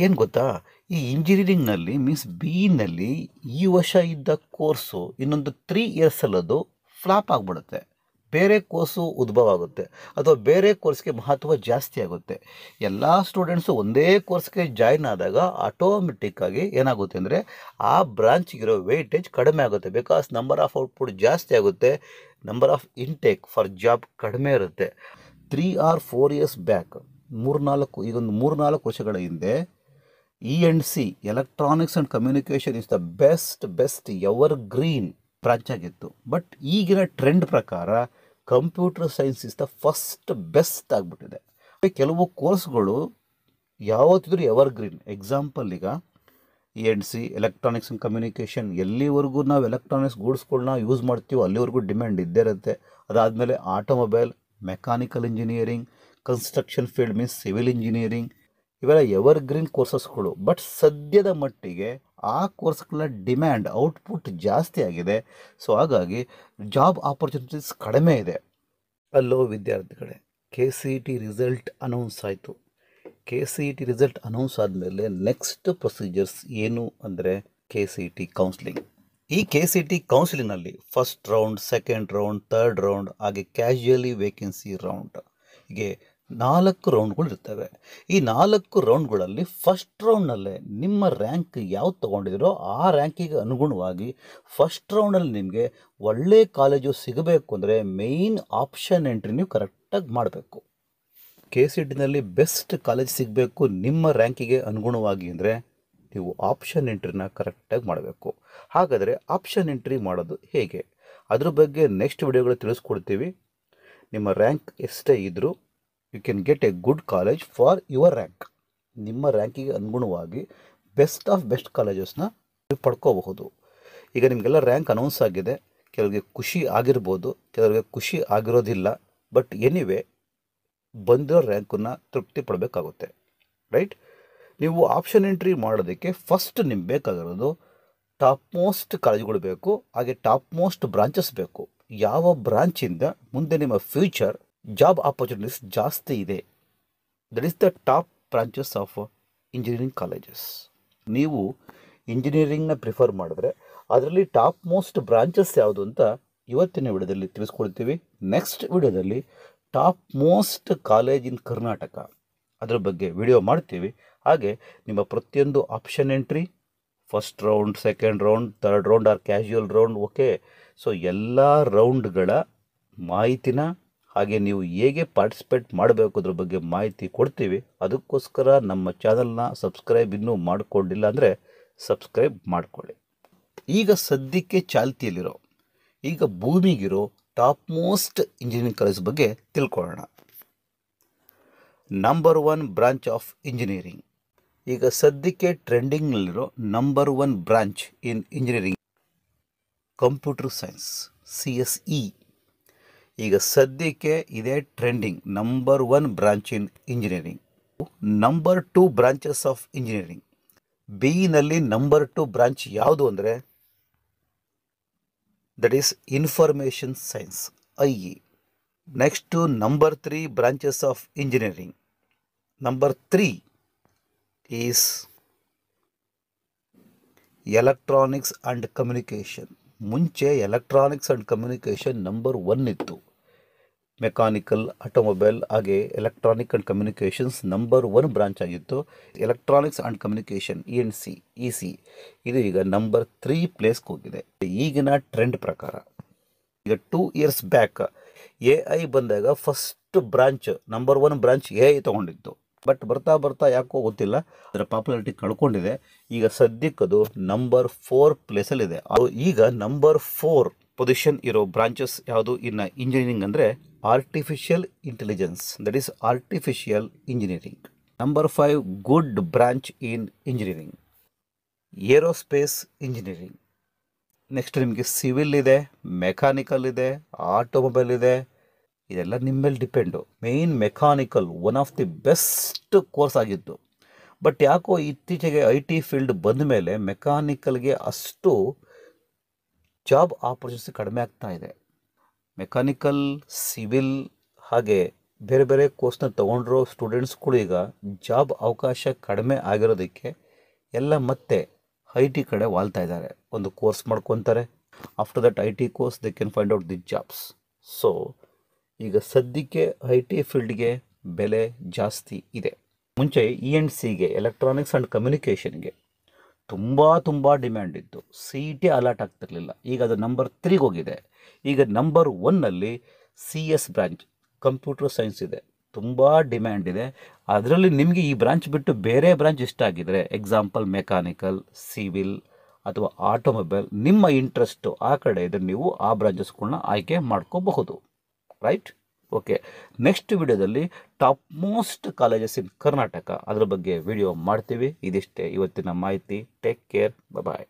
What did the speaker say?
ಏನು ಗೊತ್ತಾ, ಈ ಇಂಜಿನಿಯರಿಂಗ್ನಲ್ಲಿ ಮೀನ್ಸ್ ಬಿನಲ್ಲಿ ಈ ವರ್ಷ ಇದ್ದ ಕೋರ್ಸು ಇನ್ನೊಂದು 3 ಇಯರ್ಸಲ್ಲಿ ಅದು ಫ್ಲಾಪ್ ಆಗಿಬಿಡುತ್ತೆ. ಬೇರೆ ಕೋರ್ಸು ಉದ್ಭವ ಆಗುತ್ತೆ ಅಥವಾ ಬೇರೆ ಕೋರ್ಸ್ಗೆ ಮಹತ್ವ ಜಾಸ್ತಿ ಆಗುತ್ತೆ. ಎಲ್ಲ ಸ್ಟೂಡೆಂಟ್ಸು ಒಂದೇ ಕೋರ್ಸ್ಗೆ ಜಾಯ್ನ್ ಆದಾಗ ಆಟೋಮೆಟಿಕ್ಕಾಗಿ ಏನಾಗುತ್ತೆ ಅಂದರೆ ಆ ಬ್ರಾಂಚ್ಗಿರೋ ವೆಯ್ಟೇಜ್ ಕಡಿಮೆ ಆಗುತ್ತೆ. ಬಿಕಾಸ್ ನಂಬರ್ ಆಫ್ ಔಟ್ಪುಟ್ ಜಾಸ್ತಿ ಆಗುತ್ತೆ, number of intake for job ಕಡಿಮೆ ಇರುತ್ತೆ. 3 or 4 ಇಯರ್ಸ್ ಬ್ಯಾಕ್, ಈಗೊಂದು 3-4 ವರ್ಷಗಳ ಹಿಂದೆ E&C electronics and communication is the best ever green branch ಆಗಿತ್ತು. ಬಟ್ ಈಗಿನ ಟ್ರೆಂಡ್ ಪ್ರಕಾರ computer science is the first best ಆಗಿಬಿಟ್ಟಿದೆ. ಕೆಲವು ಕೋರ್ಸ್ಗಳು ಯಾವತ್ತಿದ್ರೂ ಎವರ್ ಗ್ರೀನ್. ಎಕ್ಸಾಂಪಲ್, ಈಗ E&C ಎಲೆಕ್ಟ್ರಾನಿಕ್ಸ್ ಆ್ಯಂಡ್ ಕಮ್ಯುನಿಕೇಷನ್ ಎಲ್ಲಿವರೆಗೂ ನಾವು ಎಲೆಕ್ಟ್ರಾನಿಕ್ಸ್ ಗೂಡ್ಸ್ಗಳನ್ನ ಯೂಸ್ ಮಾಡ್ತೀವೋ ಅಲ್ಲಿವರೆಗೂ ಡಿಮ್ಯಾಂಡ್ ಇದ್ದೇ ಇರುತ್ತೆ. ಅದಾದಮೇಲೆ automobile, mechanical engineering, construction field means civil engineering, ಇವೆಲ್ಲ ಎವರ್ ಗ್ರೀನ್ ಕೋರ್ಸಸ್ಗಳು. ಬಟ್ ಸದ್ಯದ ಮಟ್ಟಿಗೆ ಆ ಕೋರ್ಸ್ಗಳ ಡಿಮ್ಯಾಂಡ್ ಔಟ್ಪುಟ್ ಜಾಸ್ತಿ ಆಗಿದೆ. ಸೊ ಹಾಗಾಗಿ ಜಾಬ್ ಆಪರ್ಚುನಿಟೀಸ್ ಕಡಿಮೆ ಇದೆ. ಅಲ್ಲೋ ವಿದ್ಯಾರ್ಥಿಗಳೇ, KCET ರಿಸಲ್ಟ್ ಅನೌನ್ಸ್ ಆಯಿತು. KCET ರಿಸಲ್ಟ್ ಅನೌನ್ಸ್ ಆದಮೇಲೆ ನೆಕ್ಸ್ಟ್ ಪ್ರೊಸೀಜರ್ಸ್ ಏನು ಅಂದರೆ KCET ಕೌನ್ಸಿಲಿಂಗ್. ಈ KCET ಕೌನ್ಸಿಲಿಂಗ್ನಲ್ಲಿ first round, second round, third round, ಹಾಗೆ ಕ್ಯಾಶುಯಲಿ ವೇಕೆನ್ಸಿ ರೌಂಡ್, ಹೀಗೆ 4 ರೌಂಡ್ಗಳು ಇರ್ತವೆ. ಈ 4 ರೌಂಡ್ಗಳಲ್ಲಿ ಫಸ್ಟ್ ರೌಂಡ್ನಲ್ಲೇ ನಿಮ್ಮ ರ್ಯಾಂಕ್ ಯಾವ್ದು ತೊಗೊಂಡಿದ್ದೀರೋ ಆ ರ್ಯಾಂಕಿಗೆ ಅನುಗುಣವಾಗಿ ಫಸ್ಟ್ ರೌಂಡಲ್ಲಿ ನಿಮಗೆ ಒಳ್ಳೆ ಕಾಲೇಜು ಸಿಗಬೇಕು ಅಂದರೆ ಮೇಯ್ನ್ ಆಪ್ಷನ್ ಎಂಟ್ರಿ ನೀವು ಕರೆಕ್ಟಾಗಿ ಮಾಡಬೇಕು. KCETನಲ್ಲಿ ಬೆಸ್ಟ್ ಕಾಲೇಜ್ ಸಿಗಬೇಕು ನಿಮ್ಮ ರ್ಯಾಂಕಿಗೆ ಅನುಗುಣವಾಗಿ ಅಂದರೆ ನೀವು ಆಪ್ಷನ್ ಎಂಟ್ರಿನ ಕರೆಕ್ಟಾಗಿ ಮಾಡಬೇಕು. ಹಾಗಾದರೆ ಆಪ್ಷನ್ ಎಂಟ್ರಿ ಮಾಡೋದು ಹೇಗೆ, ಅದ್ರ ಬಗ್ಗೆ ನೆಕ್ಸ್ಟ್ ವಿಡಿಯೋಗಳು ತಿಳಿಸ್ಕೊಡ್ತೀವಿ. ನಿಮ್ಮ ರ್ಯಾಂಕ್ ಎಷ್ಟೇ ಇದ್ದರೂ you can get a good college for your rank. ನಿಮ್ಮ ರ್ಯಾಂಕಿಗೆ ಅನುಗುಣವಾಗಿ ಬೆಸ್ಟ್ ಆಫ್ ಬೆಸ್ಟ್ ಕಾಲೇಜಸ್ನ ನೀವು ಪಡ್ಕೋಬಹುದು. ಈಗ ನಿಮಗೆಲ್ಲ ರ್ಯಾಂಕ್ ಅನೌನ್ಸ್ ಆಗಿದೆ. ಕೆಲವರಿಗೆ ಖುಷಿ ಆಗಿರ್ಬೋದು, ಕೆಲವರಿಗೆ ಖುಷಿ ಆಗಿರೋದಿಲ್ಲ. ಬಟ್ ಎನಿವೇ ಬಂದಿರೋ ರ್ಯಾಂಕನ್ನು ತೃಪ್ತಿ ಪಡಬೇಕಾಗುತ್ತೆ, ರೈಟ್? ನೀವು ಆಪ್ಷನ್ ಎಂಟ್ರಿ ಮಾಡೋದಕ್ಕೆ ಫಸ್ಟ್ ನಿಮ್ಗೆ ಬೇಕಾಗಿರೋದು ಟಾಪ್ ಮೋಸ್ಟ್ ಕಾಲೇಜ್ಗಳು ಬೇಕು, ಹಾಗೆ ಟಾಪ್ ಮೋಸ್ಟ್ ಬ್ರಾಂಚಸ್ ಬೇಕು. ಯಾವ ಬ್ರಾಂಚಿಂದ ಮುಂದೆ ನಿಮ್ಮ ಫ್ಯೂಚರ್ ಜಾಬ್ ಆಪರ್ಚುನಿಟೀಸ್ ಜಾಸ್ತಿ ಇದೆ, that is the top branches of engineering colleges. ನೀವು ಇಂಜಿನಿಯರಿಂಗ್ನ ಪ್ರಿಫರ್ ಮಾಡಿದ್ರೆ ಅದರಲ್ಲಿ ಟಾಪ್ ಮೋಸ್ಟ್ ಬ್ರಾಂಚಸ್ ಯಾವುದು ಅಂತ ಇವತ್ತಿನ ವಿಡಿಯೋದಲ್ಲಿ ತಿಳಿಸ್ಕೊಡ್ತೀವಿ. ನೆಕ್ಸ್ಟ್ ವಿಡಿಯೋದಲ್ಲಿ top most college in Karnataka ಅದರ ಬಗ್ಗೆ ವಿಡಿಯೋ ಮಾಡ್ತೀವಿ. ಹಾಗೆ ನಿಮ್ಮ ಪ್ರತಿಯೊಂದು option entry, first round, second round, third round or casual round, okay. So ಎಲ್ಲ ರೌಂಡ್ಗಳ ಮಾಹಿತಿನ ಹಾಗೆ ನೀವು ಹೇಗೆ ಪಾರ್ಟಿಸಿಪೇಟ್ ಮಾಡಬೇಕು ಅದ್ರ ಬಗ್ಗೆ ಮಾಹಿತಿ ಕೊಡ್ತೀವಿ. ಅದಕ್ಕೋಸ್ಕರ ನಮ್ಮ ಚಾನಲ್ನ ಸಬ್ಸ್ಕ್ರೈಬ್ ಇನ್ನೂ ಮಾಡಿಕೊಂಡಿಲ್ಲ ಅಂದರೆ ಸಬ್ಸ್ಕ್ರೈಬ್ ಮಾಡಿಕೊಳ್ಳಿ. ಈಗ ಸದ್ಯಕ್ಕೆ ಚಾಲ್ತಿಯಲ್ಲಿರೋ, ಈಗ ಭೂಮಿಗಿರೋ ಟಾಪ್ ಮೋಸ್ಟ್ ಇಂಜಿನಿಯರಿಂಗ್ ಕಾಲೇಜ್ ಬಗ್ಗೆ ತಿಳ್ಕೊಳ್ಳೋಣ. Number 1 branch of engineering. ಈಗ ಸದ್ಯಕ್ಕೆ ಟ್ರೆಂಡಿಂಗ್ನಲ್ಲಿರೋ number 1 branch in engineering computer science, CSE. ಈಗ ಸದ್ಯಕ್ಕೆ ಇದೇ trending number 1 branch in engineering. Number 2 branches of engineering. ಬಿನಲ್ಲಿ ನಂಬರ್ 2 ಬ್ರಾಂಚ್ ಯಾವುದು ಅಂದರೆ that is information science, IE. Next number 3 branches of engineering. Number 3 is electronics and communication. ಮುಂಚೆ electronics and communication number 1 ಇತ್ತು. Mechanical, automobile ಹಾಗೆ electronic and communications number 1 branch ಆಗಿತ್ತು. Electronics and communication E&C EC ಇದು ಈಗ number 3 ಪ್ಲೇಸ್ಗೆ ಹೋಗಿದೆ ಈಗಿನ trend ಪ್ರಕಾರ. ಈಗ 2 ಇಯರ್ಸ್ ಬ್ಯಾಕ್ AI ಬಂದಾಗ first branch number 1 branch AI ತೊಗೊಂಡಿತ್ತು. ಬಟ್ ಬರ್ತಾ ಬರ್ತಾ ಯಾಕೋ ಗೊತ್ತಿಲ್ಲ ಅದರ ಪಾಪ್ಯುಲಾರಿಟಿ ಕಳ್ಕೊಂಡಿದೆ. ಈಗ ಸದ್ಯಕ್ಕದು ನಂಬರ್ 4 ಪ್ಲೇಸಲ್ಲಿದೆ. ಅದು ಈಗ ನಂಬರ್ 4 ಪೊಸಿಷನ್ ಇರೋ ಬ್ರಾಂಚಸ್ ಯಾವುದು ಇನ್ನು ಇಂಜಿನಿಯರಿಂಗ್ ಅಂದರೆ artificial intelligence, that is artificial engineering. Number 5 good branch in engineering, aerospace engineering. Next ನಿಮಗೆ ಸಿವಿಲ್ ಇದೆ, ಮೆಕ್ಯಾನಿಕಲ್ ಇದೆ, ಆಟೋಮೊಬೈಲ್ ಇದೆ. ಇದೆಲ್ಲ ನಿಮ್ಮ ಮೇಲೆ depend. Main mechanical one of the best course ಆಗಿತ್ತು. ಬಟ್ ಯಾಕೋ ಇತ್ತೀಚೆಗೆ IT ಫೀಲ್ಡ್ ಬಂದ ಮೇಲೆ ಮೆಕ್ಯಾನಿಕಲ್ಗೆ ಅಷ್ಟು ಜಾಬ್ ಆಪರ್ಚುನಿಟಿ ಕಡಿಮೆ ಆಗ್ತಾ ಇದೆ. ಮೆಕ್ಯಾನಿಕಲ್, ಸಿವಿಲ್ ಹಾಗೆ ಬೇರೆ ಬೇರೆ ಕೋರ್ಸ್ನ ತೊಗೊಂಡಿರೋ ಸ್ಟೂಡೆಂಟ್ಸ್ಗಳು ಈಗ ಜಾಬ್ ಅವಕಾಶ ಕಡಿಮೆ ಆಗಿರೋದಕ್ಕೆ ಎಲ್ಲ ಮತ್ತೆ ಐ ಟಿ ಕಡೆ ವಾಲ್ತಾ ಇದ್ದಾರೆ. ಒಂದು ಕೋರ್ಸ್ ಮಾಡ್ಕೊತಾರೆ, after that I T course they can find out the jobs. So ಈಗ ಸದ್ಯಕ್ಕೆ ಐ ಟಿ ಫೀಲ್ಡ್ಗೆ ಬೆಲೆ ಜಾಸ್ತಿ ಇದೆ. ಮುಂಚೆ ENC ಎಲೆಕ್ಟ್ರಾನಿಕ್ಸ್ ಆ್ಯಂಡ್ ಕಮ್ಯುನಿಕೇಷನ್ಗೆ ತುಂಬ ಡಿಮ್ಯಾಂಡ್ ಇತ್ತು. CET ಅಲಾಟ್ ಆಗ್ತಿರಲಿಲ್ಲ. ಈಗ ಅದು ನಂಬರ್ 3ಗೆ ಹೋಗಿದೆ. ಈಗ ನಂಬರ್ 1ನಲ್ಲಿ CS ಬ್ರಾಂಚ್ ಕಂಪ್ಯೂಟರ್ ಸೈನ್ಸ್ ಇದೆ, ತುಂಬ ಡಿಮ್ಯಾಂಡ್ ಇದೆ. ಅದರಲ್ಲಿ ನಿಮಗೆ ಈ ಬ್ರಾಂಚ್ ಬಿಟ್ಟು ಬೇರೆ ಬ್ರಾಂಚ್ ಇಷ್ಟ ಆಗಿದರೆ, ಎಕ್ಸಾಂಪಲ್ ಮೆಕ್ಯಾನಿಕಲ್, ಸಿವಿಲ್ ಅಥವಾ ಆಟೋಮೊಬೈಲ್, ನಿಮ್ಮ ಇಂಟ್ರೆಸ್ಟು ಆ ಕಡೆ ಇದ್ರೆ ನೀವು ಆ ಬ್ರಾಂಚಸ್ಗಳನ್ನ ಆಯ್ಕೆ ಮಾಡ್ಕೋಬಹುದು. ರೈಟ್? ಓಕೆ, ನೆಕ್ಸ್ಟ್ ವಿಡಿಯೋದಲ್ಲಿ ಟಾಪ್ ಮೋಸ್ಟ್ ಕಾಲೇಜಸ್ ಇನ್ ಕರ್ನಾಟಕ ಅದ್ರ ಬಗ್ಗೆ ವಿಡಿಯೋ ಮಾಡ್ತೀವಿ. ಇದಿಷ್ಟೇ ಇವತ್ತಿನ ಮಾಹಿತಿ. ಟೇಕ್ ಕೇರ್, ಬಾಯ್.